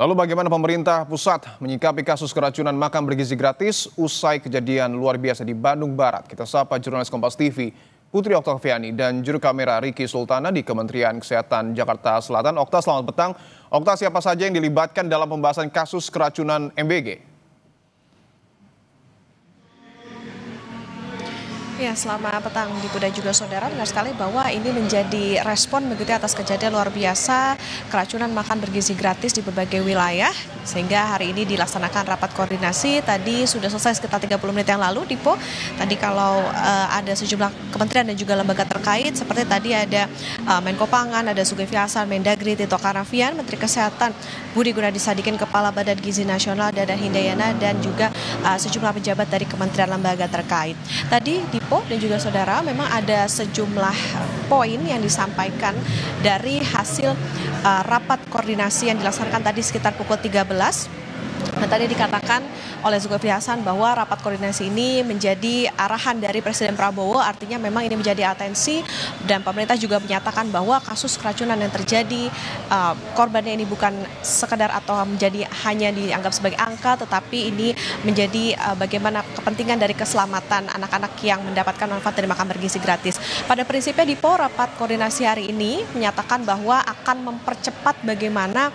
Lalu bagaimana pemerintah pusat menyikapi kasus keracunan makan bergizi gratis usai kejadian luar biasa di Bandung Barat? Kita sapa jurnalis Kompas TV Putri Oktaviani dan juru kamera Riki Sultana di Kementerian Kesehatan Jakarta Selatan. Okta, selamat petang. Okta, siapa saja yang dilibatkan dalam pembahasan kasus keracunan MBG? Ya, selamat petang Dipu dan juga saudara. Benar sekali bahwa ini menjadi respon begitu atas kejadian luar biasa keracunan makan bergizi gratis di berbagai wilayah. Sehingga hari ini dilaksanakan rapat koordinasi. Tadi sudah selesai sekitar 30 menit yang lalu, Dipo. Tadi kalau ada sejumlah kementerian dan juga lembaga terkait, seperti tadi ada Menko Pangan, ada Zulkifli Hasan, Mendagri Tito Karnavian, Menteri Kesehatan Budi Gunadisadikin, Kepala Badan Gizi Nasional Dadan Hindayana, dan juga sejumlah pejabat dari kementerian lembaga terkait. Tadi Dipo dan juga saudara, memang ada sejumlah poin yang disampaikan dari hasil rapat koordinasi yang dilaksanakan tadi sekitar pukul 13. Dan tadi dikatakan oleh Zulkifli Hasan bahwa rapat koordinasi ini menjadi arahan dari Presiden Prabowo, artinya memang ini menjadi atensi, dan pemerintah juga menyatakan bahwa kasus keracunan yang terjadi, korbannya ini bukan sekedar atau menjadi hanya dianggap sebagai angka, tetapi ini menjadi bagaimana kepentingan dari keselamatan anak-anak yang mendapatkan manfaat dari makan bergizi gratis. Pada prinsipnya Dipo, rapat koordinasi hari ini menyatakan bahwa akan mempercepat bagaimana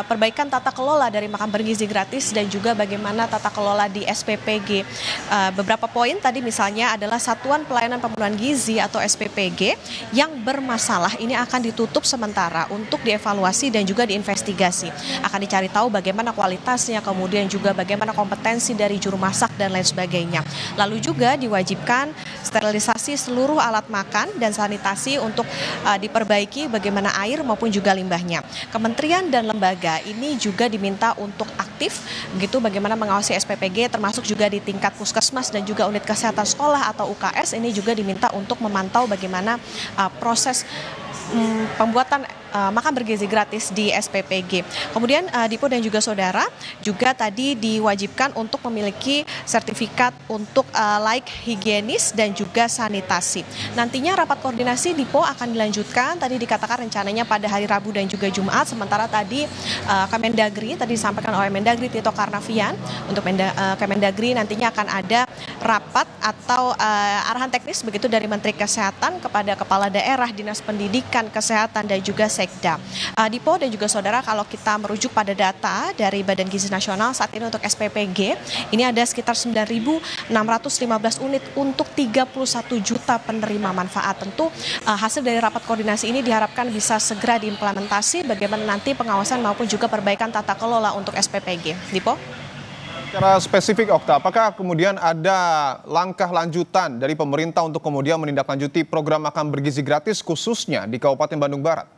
perbaikan tata kelola dari makan bergizi gratis dan juga bagaimana tata kelola di SPPG. Beberapa poin tadi misalnya adalah Satuan Pelayanan Pemenuhan Gizi atau SPPG yang bermasalah ini akan ditutup sementara untuk dievaluasi dan juga diinvestigasi. Akan dicari tahu bagaimana kualitasnya, kemudian juga bagaimana kompetensi dari juru masak dan lain sebagainya. Lalu juga diwajibkan sterilisasi seluruh alat makan dan sanitasi untuk diperbaiki bagaimana air maupun juga limbahnya. Kementerian dan lembaga ini juga diminta untuk aktif begitu bagaimana mengawasi SPPG, termasuk juga di tingkat puskesmas dan juga unit kesehatan sekolah atau UKS ini juga diminta untuk memantau bagaimana proses pembuatan makan bergizi gratis di SPPG. Kemudian Dipo dan juga saudara juga tadi diwajibkan untuk memiliki sertifikat untuk layak higienis dan juga sanitasi. Nantinya rapat koordinasi Dipo akan dilanjutkan, tadi dikatakan rencananya pada hari Rabu dan juga Jumat, sementara tadi Kemendagri, tadi disampaikan oleh Mendagri Tito Karnavian, untuk Kemendagri nantinya akan ada rapat atau arahan teknis begitu dari Menteri Kesehatan kepada Kepala Daerah, Dinas Pendidikan, Kesehatan dan juga Sekda. Dipo dan juga saudara, kalau kita merujuk pada data dari Badan Gizi Nasional saat ini untuk SPPG, ini ada sekitar 9.615 unit untuk 31 juta penerima manfaat. Tentu hasil dari rapat koordinasi ini diharapkan bisa segera diimplementasi bagaimana nanti pengawasan maupun juga perbaikan tata kelola untuk SPPG. Dipo? Secara spesifik, Okta, apakah kemudian ada langkah lanjutan dari pemerintah untuk kemudian menindaklanjuti program makan bergizi gratis khususnya di Kabupaten Bandung Barat?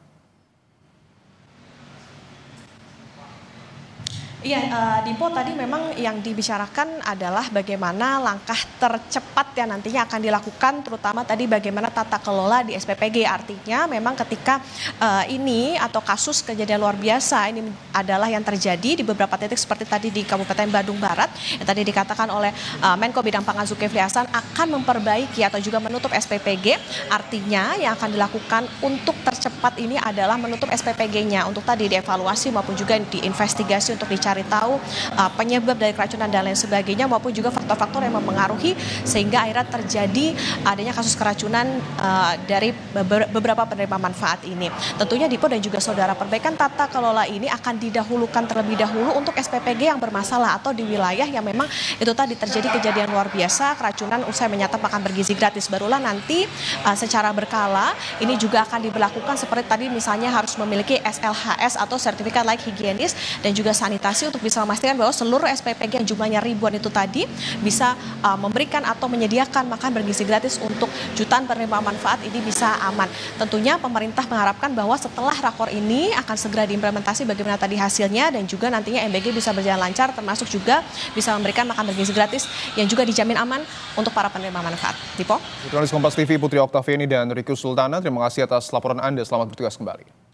Iya, Dipo, tadi memang yang dibicarakan adalah bagaimana langkah tercepat yang nantinya akan dilakukan, terutama tadi bagaimana tata kelola di SPPG. Artinya memang ketika ini atau kasus kejadian luar biasa ini adalah yang terjadi di beberapa titik seperti tadi di Kabupaten Bandung Barat, yang tadi dikatakan oleh Menko Bidang Pangan Zulkifli Hasan akan memperbaiki atau juga menutup SPPG. Artinya yang akan dilakukan untuk tercepat ini adalah menutup SPPG-nya untuk tadi dievaluasi maupun juga diinvestigasi untuk cari tahu penyebab dari keracunan dan lain sebagainya, maupun juga faktor-faktor yang mempengaruhi sehingga akhirnya terjadi adanya kasus keracunan dari beberapa penerima manfaat ini. Tentunya Dipo dan juga saudara, perbaikan tata kelola ini akan didahulukan terlebih dahulu untuk SPPG yang bermasalah atau di wilayah yang memang itu tadi terjadi kejadian luar biasa keracunan usai menyantap makan bergizi gratis. Barulah nanti secara berkala ini juga akan diberlakukan seperti tadi misalnya harus memiliki SLHS atau sertifikat layak higienis dan juga sanitasi untuk bisa memastikan bahwa seluruh SPPG yang jumlahnya ribuan itu tadi bisa memberikan atau menyediakan makan bergizi gratis untuk jutaan penerima manfaat ini bisa aman. Tentunya pemerintah mengharapkan bahwa setelah rakor ini akan segera diimplementasi bagaimana tadi hasilnya, dan juga nantinya MBG bisa berjalan lancar, termasuk juga bisa memberikan makan bergizi gratis yang juga dijamin aman untuk para penerima manfaat. Dipo? Jurnalis Kompas TV Putri Oktaviani dan Riki Sultana, terima kasih atas laporan Anda. Selamat bertugas kembali.